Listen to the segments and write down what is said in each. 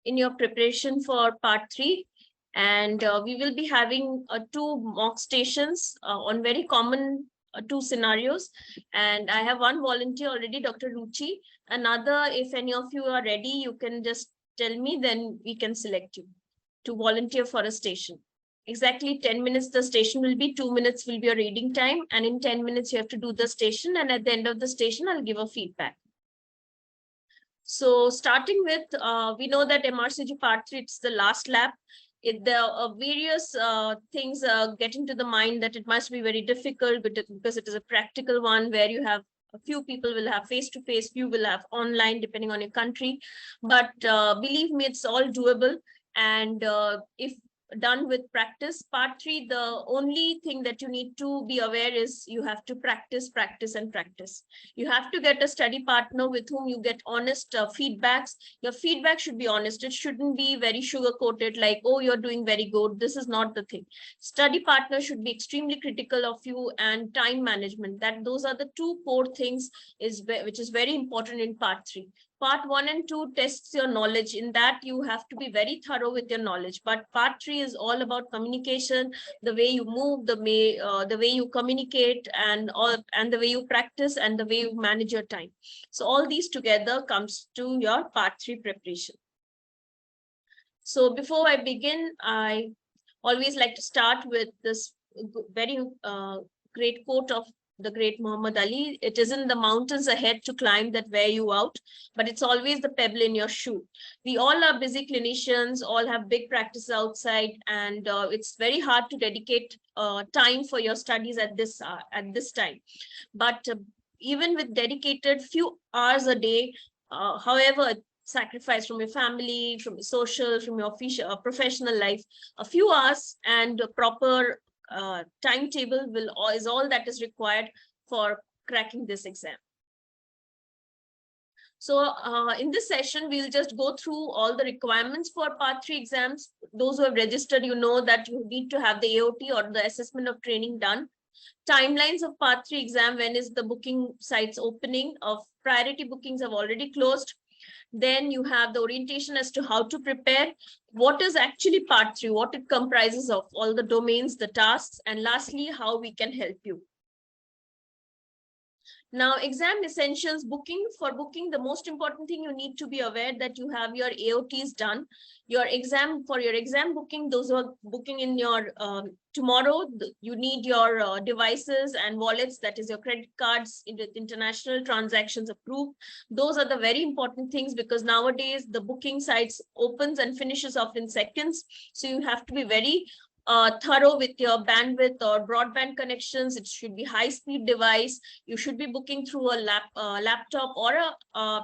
in your preparation for part 3. And we will be having 2 mock stations on very common 2 scenarios. And I have one volunteer already, Dr. Ruchi. Another, if any of you are ready, you can just tell me, then we can select you to volunteer for a station. Exactly 10 minutes the station will be, 2 minutes will be your reading time, and in 10 minutes you have to do the station, and at the end of the station I'll give a feedback. So starting with, we know that MRCG part 3, it's the last lap. There are various things get into the mind that it must be very difficult, but because it is a practical one where you have a few people will have face-to-face, few will have online, depending on your country. But believe me, it's all doable. And if done with practice, part 3, the only thing that you need to be aware is you have to practice, practice, and practice. You have to get a study partner with whom you get honest feedbacks. Your feedback should be honest. It shouldn't be very sugar-coated, like, oh, you're doing very good. This is not the thing. Study partner should be extremely critical of you, and time management. Those are the 2 core things which is very important in part 3. Part 1 and 2 tests your knowledge. In that, you have to be very thorough with your knowledge. But part 3 is all about communication, the way you move, the way you communicate, and the way you practice, and the way you manage your time. So all these together comes to your part 3 preparation. So before I begin, I always like to start with this very great quote of the great Muhammad Ali. It isn't the mountains ahead to climb that wear you out, but it's always the pebble in your shoe. We all are busy clinicians, all have big practice outside, and it's very hard to dedicate time for your studies at this time. But even with dedicated few hours a day, however, sacrifice from your family, from your social, from your official, professional life, a few hours and a proper timetable is all that is required for cracking this exam. So in this session, we'll just go through all the requirements for part 3 exams. Those who have registered, you know that you need to have the AOT or the assessment of training done. Timelines of part 3 exam, when is the booking sites opening? Of priority bookings have already closed. Then you have the orientation as to how to prepare, what is actually part 3, what it comprises of, all the domains, the tasks, and lastly, how we can help you. Now, exam essentials booking. For booking, the most important thing you need to be aware that you have your AOTs done. Your exam, for your exam booking, those who are booking in your tomorrow, you need your devices and wallets, that is your credit cards, international transactions approved. Those are the very important things, because nowadays the booking sites opens and finishes off in seconds. So you have to be very thorough with your bandwidth or broadband connections. It should be high-speed device. You should be booking through a laptop or a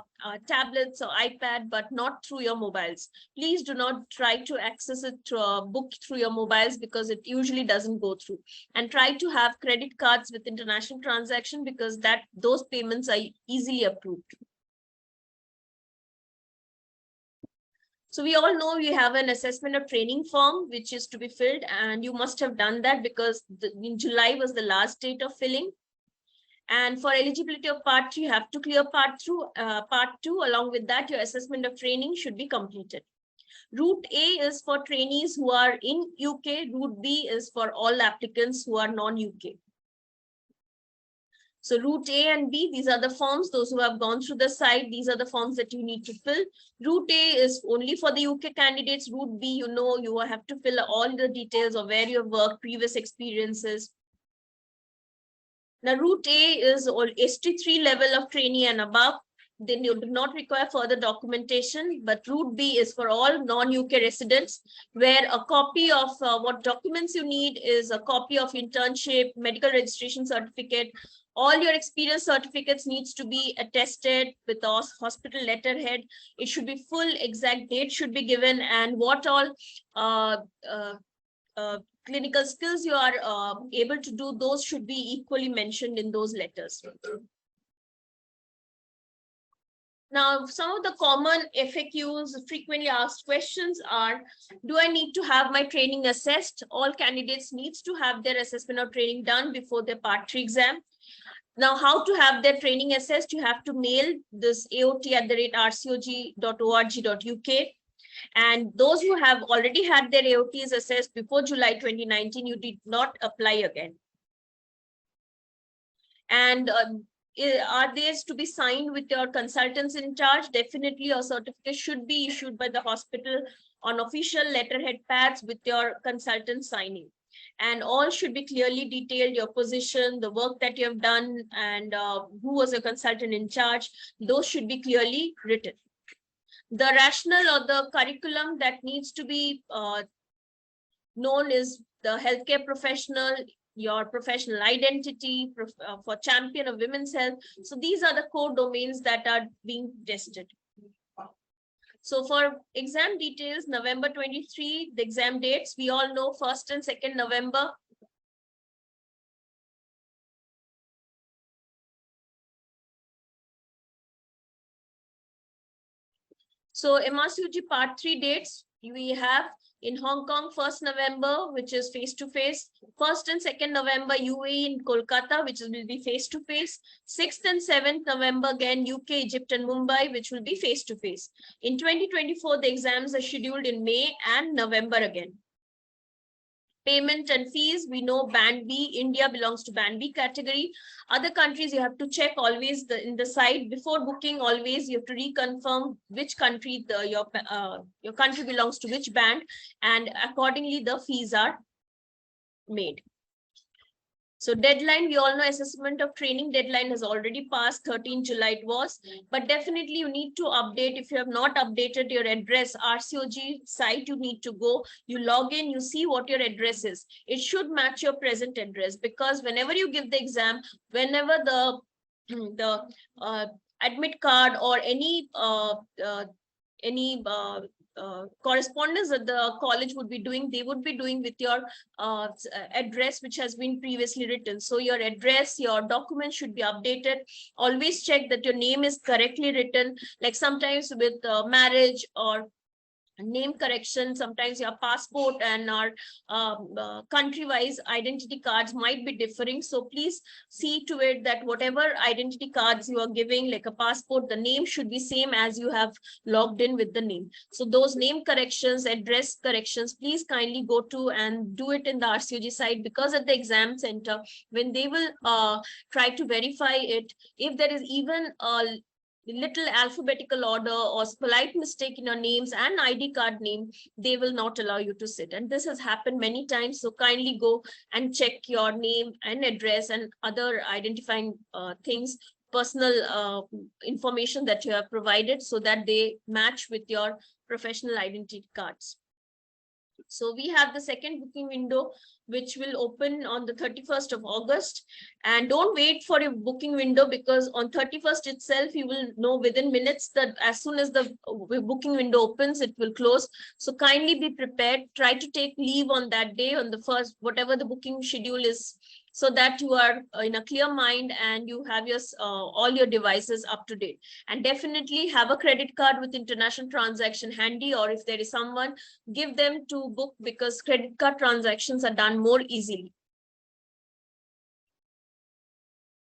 tablets or iPad, but not through your mobiles. Please do not try to access it to book through your mobiles, because it usually doesn't go through. And try to have credit cards with international transaction, because those payments are easily approved. So we all know we have an assessment of training form, which is to be filled, and you must have done that, because in July was the last date of filling. And for eligibility of part 3, you have to clear part 2. Along with that, your assessment of training should be completed. Route A is for trainees who are in UK. Route B is for all applicants who are non-UK. So route A and B, these are the forms. Those who have gone through the site, these are the forms that you need to fill. Route A is only for the UK candidates. Route B, you have to fill all the details of where you have worked, previous experiences. Now, route A is all ST3 level of trainee and above. Then you do not require further documentation, but route B is for all non-UK residents, where a copy of what documents you need is a copy of internship, medical registration certificate. All your experience certificates needs to be attested with a hospital letterhead. It should be full, exact date should be given, and what all clinical skills you are able to do, those should be equally mentioned in those letters. Now, some of the common FAQs, frequently asked questions are, do I need to have my training assessed? All candidates needs to have their assessment or training done before their part 3 exam. Now, how to have their training assessed? You have to mail this aot@rcog.org.uk. And those who have already had their AOTs assessed before July 2019, you did not apply again. And are these to be signed with your consultants in charge? Definitely a certificate should be issued by the hospital on official letterhead pads with your consultant signing. And all should be clearly detailed, your position, the work that you have done, and who was your consultant in charge. Those should be clearly written. The rationale or the curriculum that needs to be known is the healthcare professional, your professional identity, for champion of women's health. So these are the core domains that are being tested. So for exam details, November 23, the exam dates, we all know 1st and 2nd November. So MRCOG Part 3 dates, we have in Hong Kong, 1st November, which is face-to-face. 1st and 2nd November, UAE in Kolkata, which will be face-to-face. 6th and 7th November, again, UK, Egypt, and Mumbai, which will be face-to-face. In 2024, the exams are scheduled in May and November again. Payment and fees, we know band B, India belongs to band B category. Other countries, you have to check always in the site before booking. Always you have to reconfirm which country your country belongs to which band, and accordingly the fees are made. So deadline, we all know assessment of training deadline has already passed, 13 July it was, but definitely you need to update. If you have not updated your address, RCOG site, you need to go, you log in, you see what your address is. It should match your present address, because whenever you give the exam, whenever the admit card or any correspondence that the college would be doing, they would be doing with your address which has been previously written. So your address, your documents should be updated. Always check that your name is correctly written. Like sometimes with marriage or name correction, sometimes your passport and our country-wise identity cards might be differing. So please see to it that whatever identity cards you are giving, like a passport, the name should be same as you have logged in with the name. So those name corrections, address corrections, please kindly go to and do it in the RCOG site, because at the exam center, when they will try to verify it, if there is even a little alphabetical order or slight mistake in your names and ID card name, they will not allow you to sit. And this has happened many times. So kindly go and check your name and address and other identifying things, personal information that you have provided, so that they match with your professional identity cards. So we have the second booking window, which will open on the 31st of August. And don't wait for your booking window, because on 31st itself, you will know within minutes that as soon as the booking window opens, it will close. So kindly be prepared. Try to take leave on that day, on the first, whatever the booking schedule is, so that you are in a clear mind and you have your all your devices up to date. And definitely have a credit card with international transaction handy, or if there is someone, give them to book, because credit card transactions are done more easily.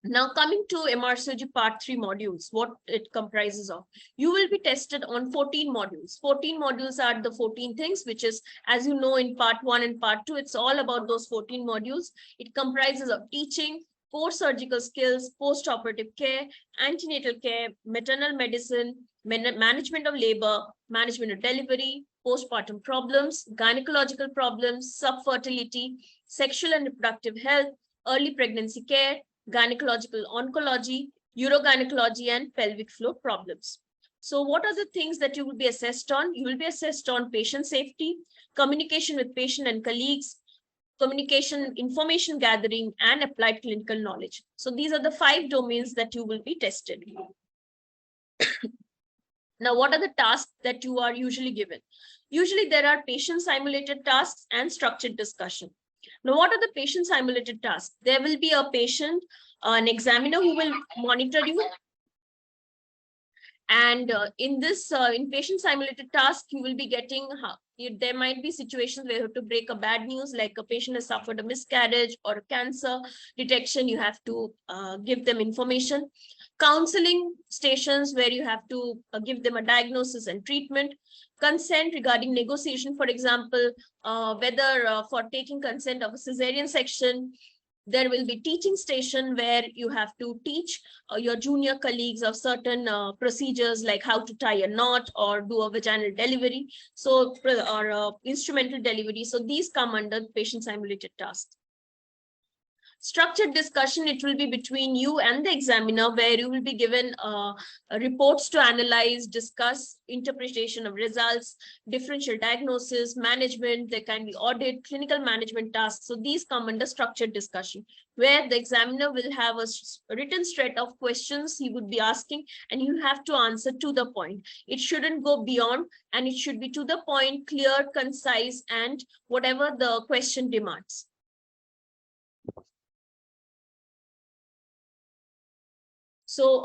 Now coming to MRCOG Part 3 modules, what it comprises of. You will be tested on 14 modules. 14 modules are the 14 things, which is, as you know, in Part 1 and Part 2, it's all about those 14 modules. It comprises of teaching, post-surgical skills, post-operative care, antenatal care, maternal medicine, management of labor, management of delivery, postpartum problems, gynecological problems, subfertility, sexual and reproductive health, early pregnancy care, gynecological oncology, urogynecology, and pelvic floor problems. So what are the things that you will be assessed on? You will be assessed on patient safety, communication with patient and colleagues, communication, information gathering, and applied clinical knowledge. So these are the 5 domains that you will be tested. Now, what are the tasks that you are usually given? Usually there are patient simulated tasks and structured discussion. Now, what are the patient simulated tasks? There will be a patient, an examiner who will monitor you. And in this, in patient simulated task, you will be getting there might be situations where you have to break a bad news, like a patient has suffered a miscarriage or a cancer detection. You have to give them information. Counseling stations where you have to give them a diagnosis and treatment. Consent regarding negotiation, for example, whether for taking consent of a cesarean section. There will be teaching station where you have to teach your junior colleagues of certain procedures, like how to tie a knot or do a vaginal delivery, so or instrumental delivery. So these come under patient simulated tasks. Structured discussion, it will be between you and the examiner, where you will be given reports to analyze, discuss, interpretation of results, differential diagnosis, management. There can be audit, clinical management tasks. So these come under structured discussion, where the examiner will have a written set of questions he would be asking, and you have to answer to the point. It shouldn't go beyond, and it should be to the point, clear, concise, and whatever the question demands. So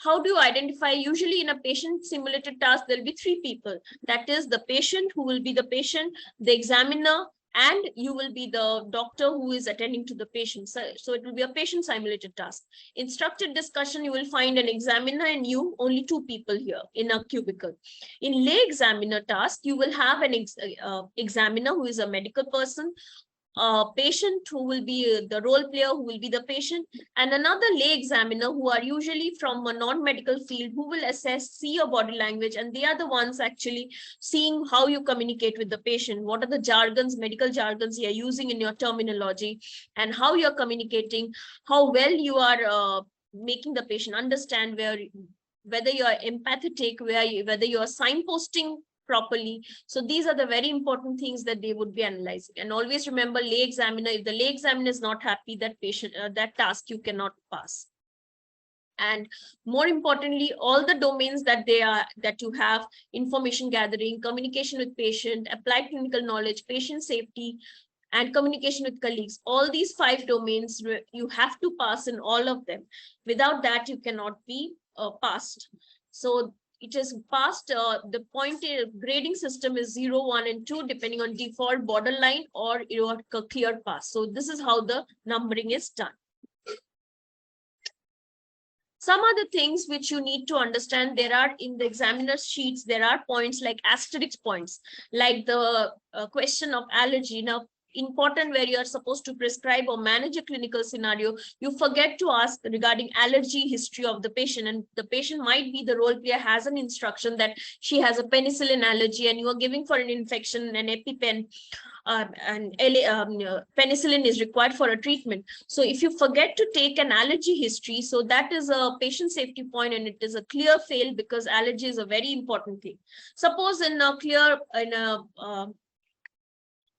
how do you identify? Usually in a patient simulated task, there'll be three people. That is the patient, who will be the patient, the examiner, and you will be the doctor who is attending to the patient. So it will be a patient simulated task. In structured discussion, you will find an examiner and you, only two people here in a cubicle. In lay examiner task, you will have an examiner who is a medical person, a patient who will be the role player, who will be the patient, and another lay examiner who are usually from a non-medical field, who will see your body language, and they are the ones actually seeing how you communicate with the patient, what are the jargons, medical jargons you are using in your terminology, and how you're communicating, how well you are making the patient understand, whether you are empathetic, whether you are signposting properly. So these are the very important things that they would be analyzing. And always remember, lay examiner, if the lay examiner is not happy, that patient, that task you cannot pass. And more importantly, all the domains that you have: information gathering, communication with patient, applied clinical knowledge, patient safety, and communication with colleagues. All these 5 domains, you have to pass in all of them. Without that, you cannot be passed. So it is passed. The point grading system is 0, 1, and 2, depending on default, borderline, or your clear pass. So this is how the numbering is done. Some other things which you need to understand, there are in the examiner's sheets, there are points like asterisk points, like the question of allergy. Now, important, where you are supposed to prescribe or manage a clinical scenario, you forget to ask regarding allergy history of the patient, and the patient might be, the role player has an instruction that she has a penicillin allergy, and you are giving for an infection an EpiPen, and penicillin is required for a treatment. So if you forget to take an allergy history, so that is a patient safety point, and it is a clear fail, because allergy is a very important thing. Suppose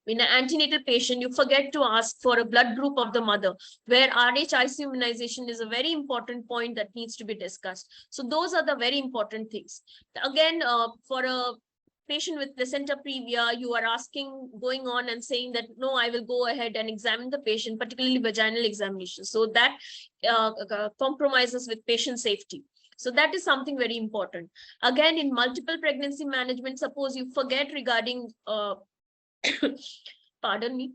in an antenatal patient, you forget to ask for a blood group of the mother, where Rh-IC immunization is a very important point that needs to be discussed. So those are the very important things. Again, for a patient with placenta previa, you are going on and saying that, no, I will go ahead and examine the patient, particularly vaginal examination. So that compromises with patient safety. So that is something very important. Again, in multiple pregnancy management, suppose you forget regarding pardon me,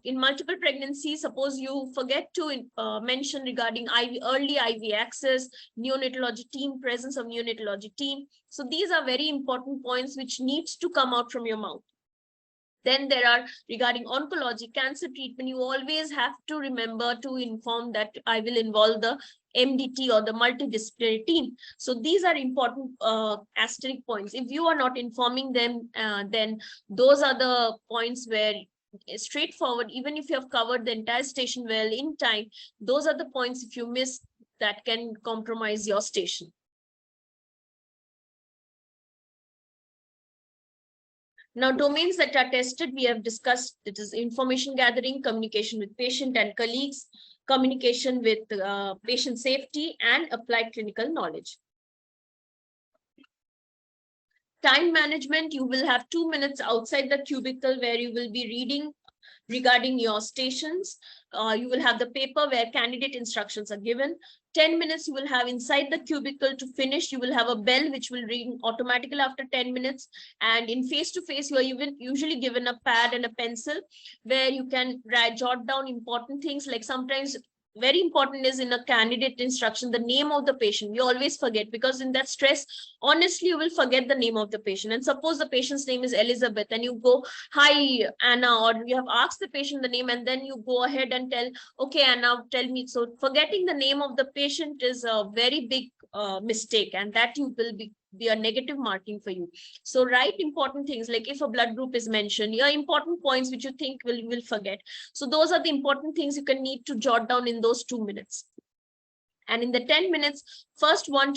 in multiple pregnancies, suppose you forget to mention regarding early IV access, neonatology team, presence of neonatology team. So these are very important points which needs to come out from your mouth. Then there are regarding oncology, cancer treatment, you always have to remember to inform that I will involve the MDT or the multidisciplinary team. So these are important asterisk points. If you are not informing them, then those are the points where straightforward, even if you have covered the entire station well in time, those are the points, if you miss, that can compromise your station. Now, domains that are tested, we have discussed. It is information gathering, communication with patient and colleagues, communication with patient safety, and applied clinical knowledge. Time management, you will have 2 minutes outside the cubicle where you will be reading Regarding your stations, you will have the paper where candidate instructions are given. 10 minutes you will have inside the cubicle to finish. You will have a bell which will ring automatically after 10 minutes. And in face-to-face, you are even usually given a pad and a pencil where you can jot down important things. Like sometimes very important is in a candidate instruction, the name of the patient. We always forget, because in that stress, honestly, you will forget the name of the patient. And suppose the patient's name is Elizabeth and you go, hi, Anna, or you have asked the patient the name and then you go ahead and tell, okay, Anna, tell me. So forgetting the name of the patient is a very big mistake, and that you will be a negative marking for you. So write important things, like if a blood group is mentioned, your important points which you think will forget. So those are the important things you can need to jot down in those 2 minutes. And in the 10 minutes, first 1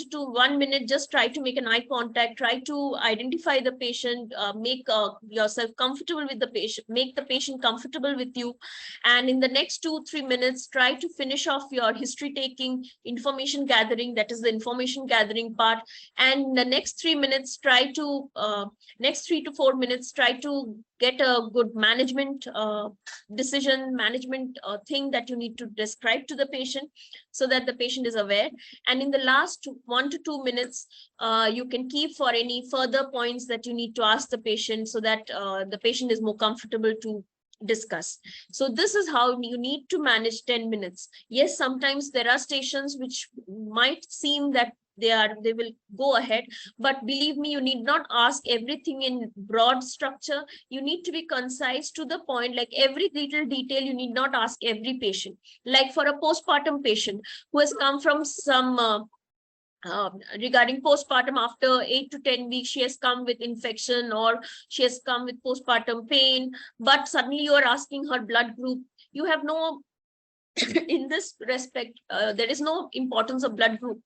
minute, just try to make an eye contact, try to identify the patient, make yourself comfortable with the patient, make the patient comfortable with you. And in the next 2-3 minutes, try to finish off your history taking, information gathering, that is the information gathering part. And the next 3 minutes, next 3 to 4 minutes, try to get a good management decision, management thing that you need to describe to the patient, so that the patient is aware. And in the last 1 to 2 minutes, you can keep for any further points that you need to ask the patient, so that the patient is more comfortable to discuss. So this is how you need to manage 10 minutes. Yes, sometimes there are stations which might seem that they will go ahead, but believe me, you need not ask everything in broad structure. You need to be concise to the point, like every little detail you need not ask every patient. Like for a postpartum patient who has come from some regarding postpartum, after 8 to 10 weeks, she has come with infection or she has come with postpartum pain, but suddenly you are asking her blood group. You have no in this respect, there is no importance of blood group.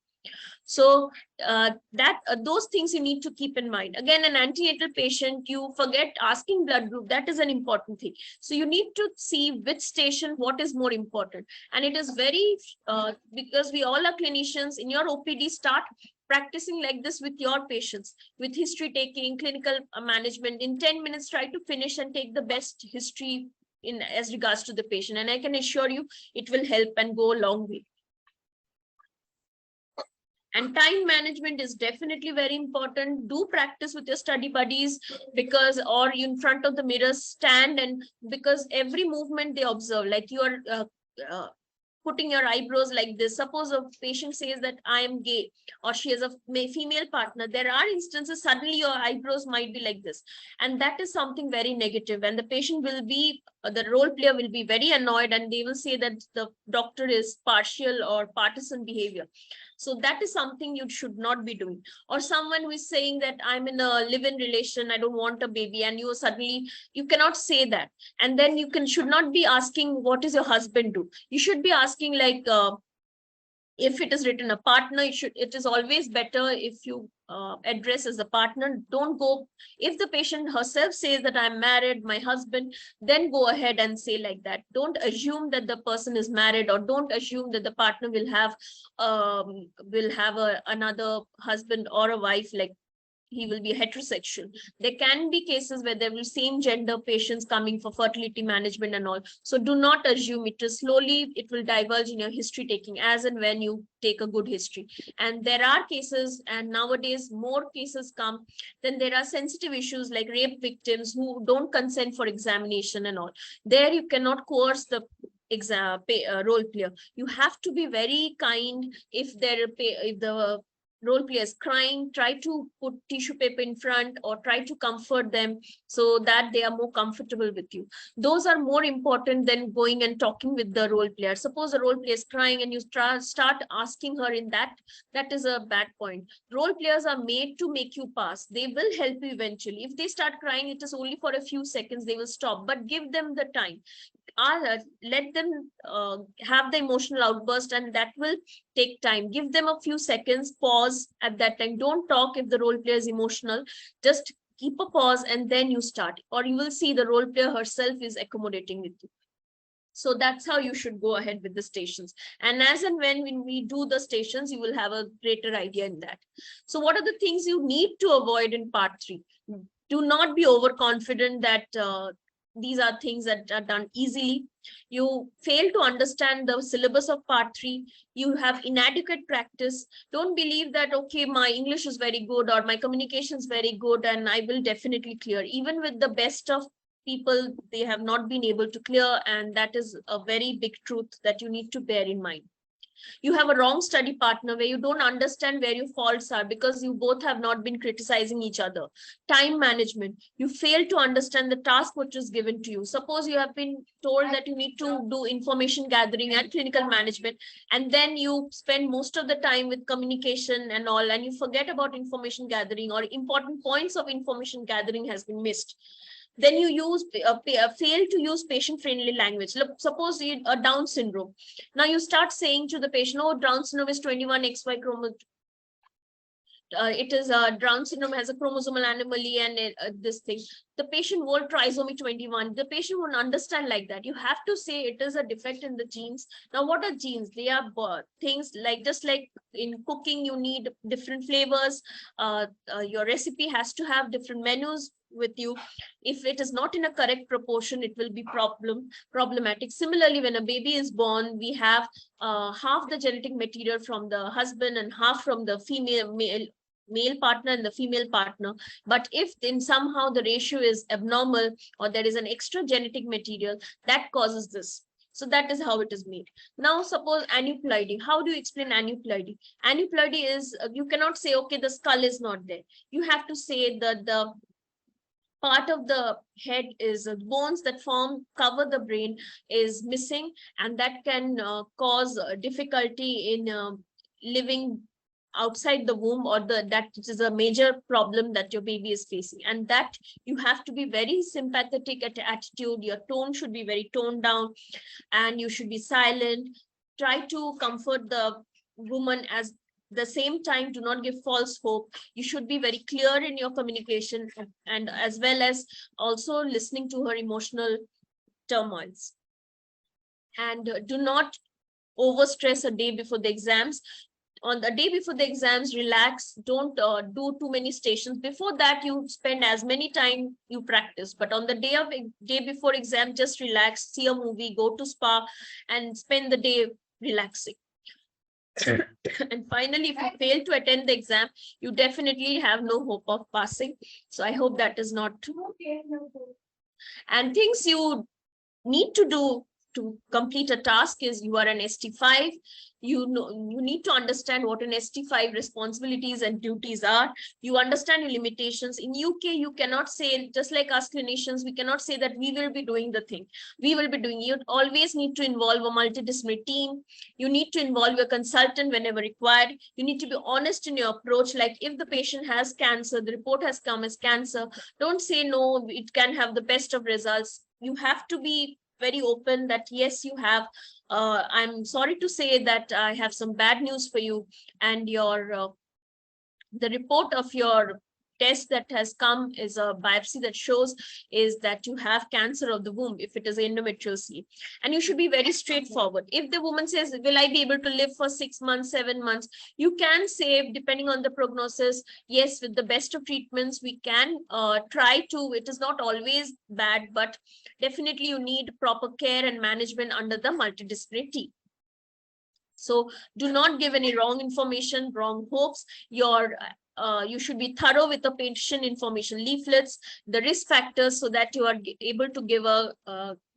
So those things you need to keep in mind. Again, an antenatal patient, you forget asking blood group. That is an important thing. So you need to see which station, what is more important. And it is very, because we all are clinicians, in your OPD, start practicing like this with your patients, with history taking, clinical management. In 10 minutes, try to finish and take the best history in as regards to the patient. And I can assure you, it will help and go a long way. And time management is definitely very important. Do practice with your study buddies, because, or in front of the mirror, stand, and because every movement they observe, like you are putting your eyebrows like this. Suppose a patient says that I am gay, or she has a female partner. There are instances suddenly your eyebrows might be like this, and that is something very negative. And the patient will be, the role player will be very annoyed, and they will say that the doctor is partial or partisan behavior. So that is something you should not be doing. Or someone who is saying that I'm in a live-in relation, I don't want a baby, and you suddenly, you cannot say that. And then you should not be asking, what is your husband do? You should be asking, like, if it is written a partner, it is always better if you address as a partner. Don't go, if the patient herself says that I'm married, my husband, then go ahead and say like that. Don't assume that the person is married, or don't assume that the partner will have another husband or a wife, like he will be heterosexual. There can be cases where there will same gender patients coming for fertility management and all. So do not assume it. Is slowly it will diverge in your history taking as and when you take a good history. And there are cases, and nowadays more cases come, then there are sensitive issues like rape victims who don't consent for examination and all. There you cannot coerce the role player. You have to be very kind. If the role players crying, try to put tissue paper in front, or try to comfort them so that they are more comfortable with you. Those are more important than going and talking with the role player. Suppose the role player is crying and you start asking her in that is a bad point. Role players are made to make you pass. They will help you eventually. If they start crying, it is only for a few seconds, they will stop, but give them the time. Let them have the emotional outburst, and that will take time. Give them a few seconds, pause at that time. Don't talk if the role player is emotional. Just keep a pause and then you start, or you will see the role player herself is accommodating with you. So that's how you should go ahead with the stations. And as and when we do the stations, you will have a greater idea in that. So what are the things you need to avoid in part 3? Do not be overconfident that these are things that are done easily. You fail to understand the syllabus of part 3. You have inadequate practice. Don't believe that, okay, my English is very good or my communication is very good and I will definitely clear. Even with the best of people, they have not been able to clear, and that is a very big truth that you need to bear in mind. You have a wrong study partner where you don't understand where your faults are because you both have not been criticizing each other. Time management, you fail to understand the task which is given to you. Suppose you have been told that you need to do information gathering and clinical management, and then you spend most of the time with communication and all, and you forget about information gathering, or important points of information gathering has been missed. Then you fail to use patient friendly language. Look, suppose you a Down syndrome. Now you start saying to the patient, oh, Down syndrome is 21XY chromosome. It is Down syndrome has a chromosomal anomaly and this thing. The patient won't trisomy 21. The patient won't understand like that. You have to say it is a defect in the genes. Now, what are genes? They are things like, just like in cooking, you need different flavors. Your recipe has to have different menus with you. If it is not in a correct proportion, it will be problematic. Similarly, when a baby is born, we have half the genetic material from the husband and half from the male partner and the female partner. But if then somehow the ratio is abnormal or there is an extra genetic material, that causes this. So that is how it is made. Now, suppose aneuploidy. How do you explain aneuploidy? Aneuploidy is, you cannot say, okay, the skull is not there. You have to say that the part of the head is bones that cover the brain is missing, and that can cause difficulty in living outside the womb, or that is a major problem that your baby is facing. And that you have to be very sympathetic at attitude. Your tone should be very toned down, and you should be silent. Try to comfort the woman. As the same time, do not give false hope. You should be very clear in your communication, and as well as also listening to her emotional turmoils. And do not overstress a day before the exams. On the day before the exams, relax. Don't do too many stations. Before that, you spend as many time you practice, but on the day before exam, just relax, see a movie, go to spa, and spend the day relaxing. And finally, if you fail to attend the exam, you definitely have no hope of passing. So I hope that is not true. And things you need to do to complete a task is, you are an ST5. You need to understand what an ST5 responsibilities and duties are. You understand your limitations. In UK, you cannot say, just like us clinicians, we cannot say that we will be doing the thing. We will be doing. You always need to involve a multidisciplinary team. You need to involve your consultant whenever required. You need to be honest in your approach. Like, if the patient has cancer, the report has come as cancer, don't say no, it can have the best of results. You have to be very open that yes, you have, I'm sorry to say that I have some bad news for you, and your the report of your test that has come is a biopsy that shows is that you have cancer of the womb, if it is endometrial sleeve. And you should be very straightforward. If the woman says, will I be able to live for 6 months, 7 months, you can say, depending on the prognosis, yes, with the best of treatments, we can try to. It is not always bad, but definitely you need proper care and management under the multidisciplinary team. So do not give any wrong information, wrong hopes. You should be thorough with the patient information leaflets, the risk factors, so that you are able to give a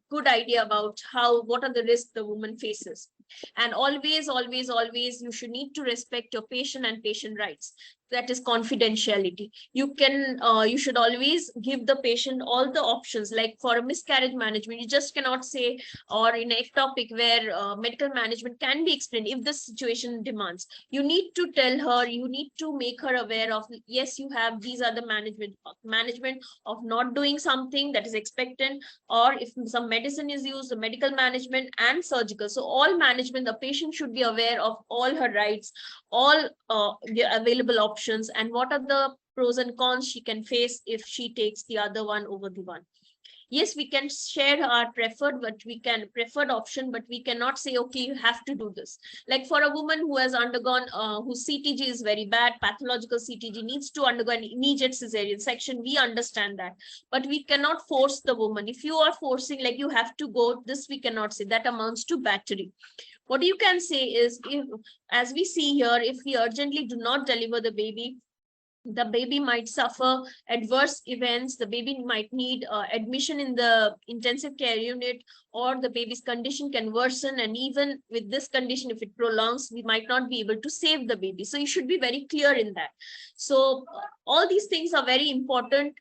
good idea about what are the risks the woman faces. And always, always, always, you should need to respect your patient and patient rights. That is confidentiality. You should always give the patient all the options. Like for a miscarriage management, you just cannot say, or in a topic where medical management can be explained, if the situation demands, you need to tell her, you need to make her aware of, yes, you have, these are the management of not doing something that is expectant, or if some medicine is used, the medical management and surgical. So all management, the patient should be aware of all her rights, all the available options, and what are the pros and cons she can face if she takes the other one over the one. Yes, we can share our preferred option, but we cannot say, okay, you have to do this. Like for a woman who has undergone, whose CTG is very bad, pathological CTG, needs to undergo an immediate cesarean section, we understand that, but we cannot force the woman. If you are forcing, like you have to go, this we cannot say, that amounts to battery. What you can say is, if, as we see here, if we urgently do not deliver the baby might suffer adverse events, the baby might need admission in the intensive care unit, or the baby's condition can worsen, and even with this condition, if it prolongs, we might not be able to save the baby. So you should be very clear in that. So all these things are very important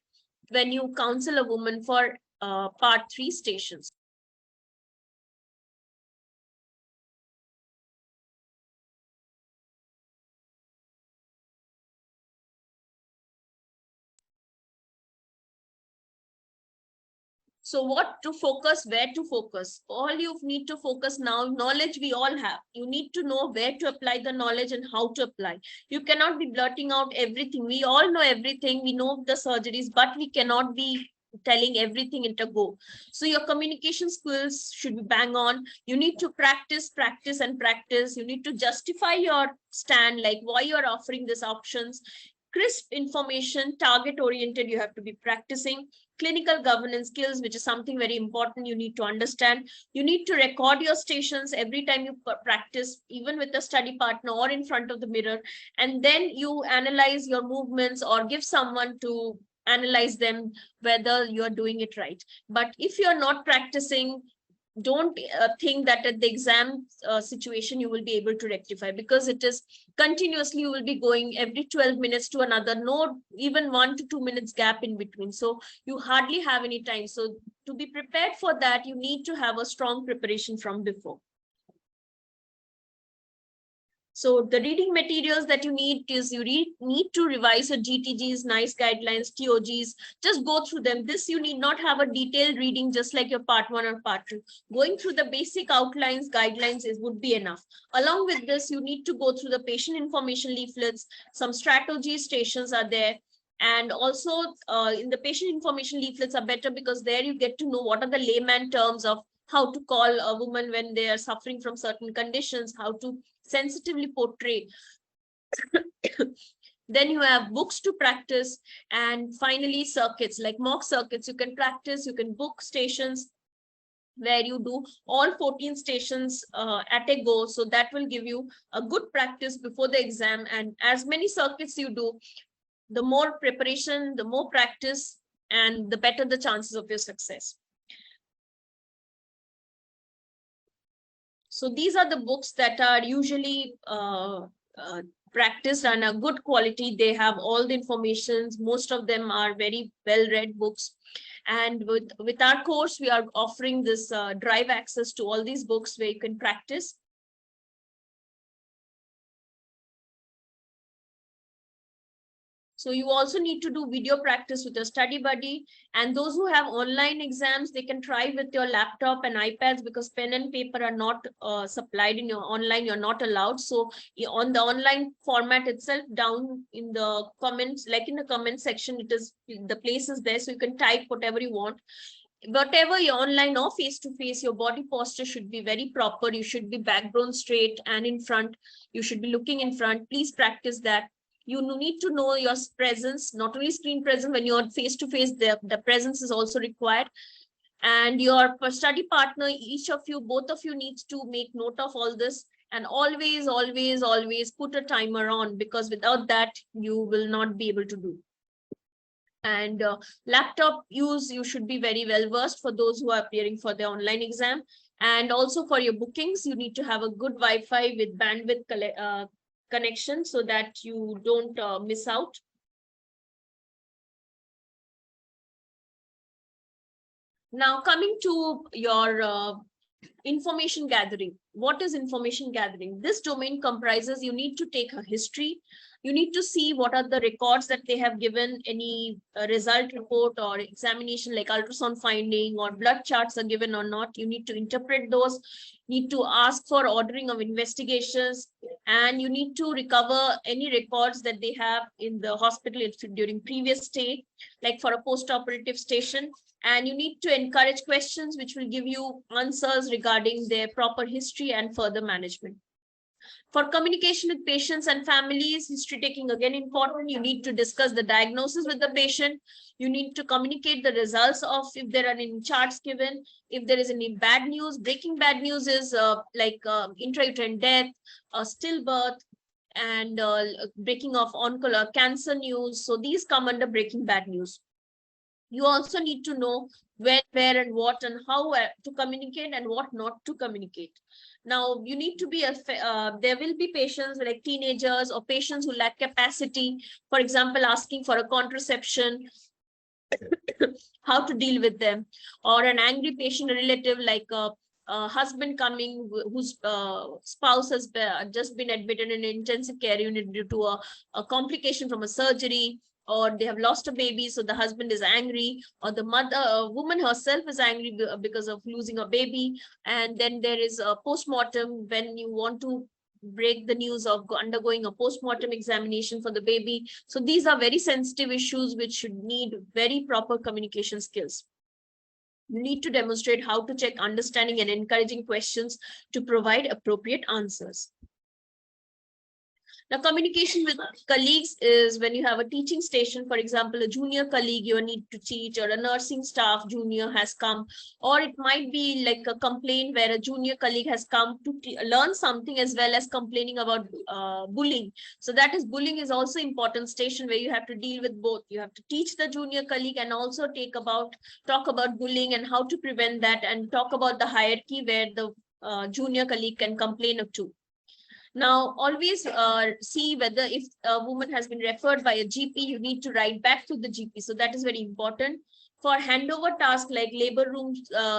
when you counsel a woman for part 3 stations. So what to focus, where to focus? All you need to focus now, knowledge we all have. You need to know where to apply the knowledge and how to apply. You cannot be blurting out everything. We all know everything. We know the surgeries, but we cannot be telling everything in a go. So your communication skills should be bang on. You need to practice, practice, and practice. You need to justify your stand, like why you're offering these options. Crisp information, target oriented, you have to be practicing. Clinical governance skills, which is something very important, you need to understand. You need to record your stations every time you practice, even with a study partner or in front of the mirror, and then you analyze your movements or give someone to analyze them, whether you're doing it right. But if you're not practicing, don't think that at the exam situation you will be able to rectify, because it is continuously, you will be going every 12 minutes to another, no even 1 to 2 minutes gap in between, so you hardly have any time. So to be prepared for that, you need to have a strong preparation from before. So the reading materials that you need is, you need to revise your GTGs, NICE guidelines, TOGs, just go through them. This you need not have a detailed reading, just like your part 1 or part 2. Going through the basic outlines, guidelines would be enough. Along with this, you need to go through the patient information leaflets. Some strategy stations are there. And also in the patient information leaflets are better, because there you get to know what are the layman terms of how to call a woman when they are suffering from certain conditions, how to sensitively portray. Then you have books to practice, and finally circuits, like mock circuits. You can practice, you can book stations where you do all 14 stations at a go, so that will give you a good practice before the exam. And as many circuits you do, the more preparation, the more practice, and the better the chances of your success. So these are the books that are usually practiced and are good quality. They have all the information. Most of them are very well-read books. And with our course, we are offering this drive access to all these books where you can practice. So you also need to do video practice with your study buddy. And those who have online exams, they can try with your laptop and iPads, because pen and paper are not supplied in your online. You're not allowed. So on the online format itself, down in the comments, like in the comment section, it is, the place is there. So you can type whatever you want. Whatever you're online or face-to-face, your body posture should be very proper. You should be backbone straight and in front. You should be looking in front. Please practice that. You need to know your presence, not only screen presence. When you're face to face, the presence is also required. And your study partner, each of you, both of you, needs to make note of all this, and always, always, always put a timer on, because without that, you will not be able to do. And laptop use, you should be very well versed for those who are appearing for the online exam. And also for your bookings, you need to have a good Wi-Fi with bandwidth connection, so that you don't miss out. Now coming to your information gathering. What is information gathering? This domain comprises, you need to take a history. You need to see what are the records that they have given, any result report or examination like ultrasound finding or blood charts are given or not. You need to interpret those, need to ask for ordering of investigations, and you need to recover any records that they have in the hospital during previous stay, like for a post-operative station. And you need to encourage questions which will give you answers regarding their proper history and further management. For communication with patients and families, history taking again important. You need to discuss the diagnosis with the patient. You need to communicate the results of if there are any charts given. If there is any bad news, breaking bad news is like intrauterine death, stillbirth, and breaking of cancer news. So these come under breaking bad news. You also need to know when, where, and what, and how to communicate and what not to communicate. Now, you need to be there will be patients like teenagers or patients who lack capacity, for example, asking for a contraception, how to deal with them, or an angry patient relative like a husband coming whose spouse has just been admitted in an intensive care unit due to a complication from a surgery, or they have lost a baby, so the husband is angry, or the woman herself is angry because of losing a baby. And then there is a post-mortem when you want to break the news of undergoing a post-mortem examination for the baby. So these are very sensitive issues which should need very proper communication skills. You need to demonstrate how to check understanding and encouraging questions to provide appropriate answers. Now, communication with colleagues is when you have a teaching station, for example, a junior colleague you need to teach, or a nursing staff junior has come, or it might be like a complaint where a junior colleague has come to learn something as well as complaining about bullying. So that is, bullying is also important station where you have to deal with both. You have to teach the junior colleague and also talk about bullying and how to prevent that, and talk about the hierarchy where the junior colleague can complain of too. Now, always see whether if a woman has been referred by a GP, you need to write back to the GP. So that is very important. For handover tasks like labor room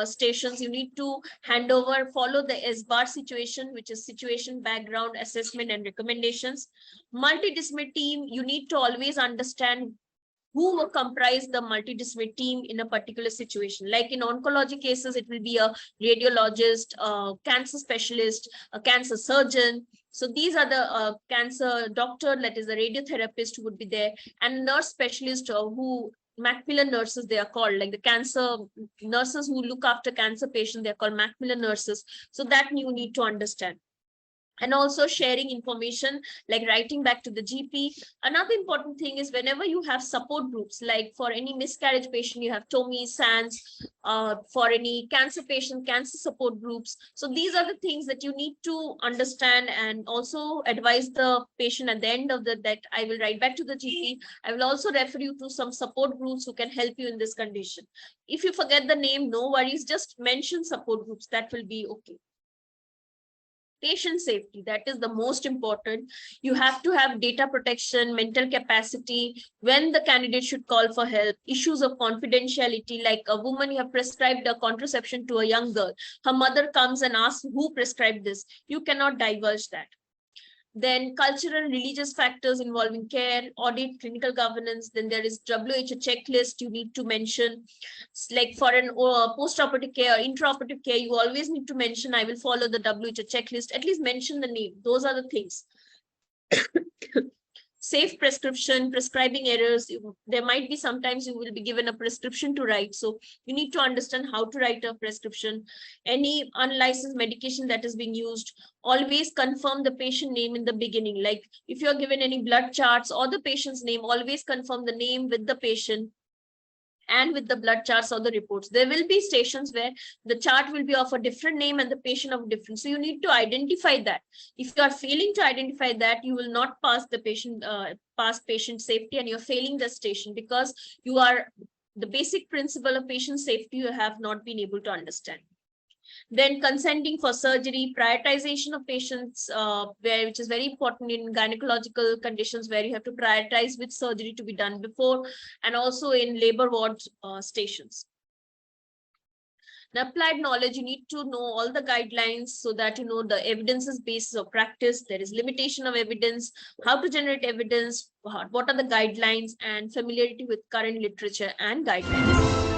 stations, you need to hand over, follow the SBAR situation, which is situation, background, assessment, and recommendations. Multidisciplinary team, you need to always understand who will comprise the multidisciplinary team in a particular situation. Like in oncology cases, it will be a radiologist, a cancer specialist, a cancer surgeon. So these are the cancer doctor, that is the radiotherapist who would be there, and nurse specialist who Macmillan nurses, they are called, like the cancer nurses who look after cancer patients, they are called Macmillan nurses. So that you need to understand. And also sharing information, like writing back to the GP. Another important thing is whenever you have support groups, like for any miscarriage patient, you have TOMI, SANS, for any cancer patient, cancer support groups. So these are the things that you need to understand, and also advise the patient at the end of that I will write back to the GP. I will also refer you to some support groups who can help you in this condition. If you forget the name, no worries, just mention support groups, that will be okay. Patient safety, that is the most important. You have to have data protection, mental capacity, when the candidate should call for help, issues of confidentiality, like a woman, you have prescribed a contraception to a young girl, her mother comes and asks who prescribed this, you cannot divulge that. Then cultural and religious factors involving care, audit, clinical governance. Then there is WHO checklist you need to mention. Like for an post-operative care, intraoperative care, you always need to mention, I will follow the WHO checklist, at least mention the name. Those are the things. Safe prescription, prescribing errors. There might be sometimes you will be given a prescription to write. So you need to understand how to write a prescription. Any unlicensed medication that is being used, always confirm the patient name in the beginning. Like if you're given any blood charts or the patient's name, always confirm the name with the patient and with the blood charts or the reports. There will be stations where the chart will be of a different name and the patient of different. So you need to identify that. If you are failing to identify that, you will not pass the patient, pass patient safety, and you're failing the station because you are the basic principle of patient safety you have not been able to understand. Then consenting for surgery, prioritization of patients, which is very important in gynecological conditions where you have to prioritize which surgery to be done before, and also in labor ward stations. Now, applied knowledge, you need to know all the guidelines so that you know the evidences basis of practice. There is limitation of evidence, how to generate evidence, what are the guidelines, and familiarity with current literature and guidelines.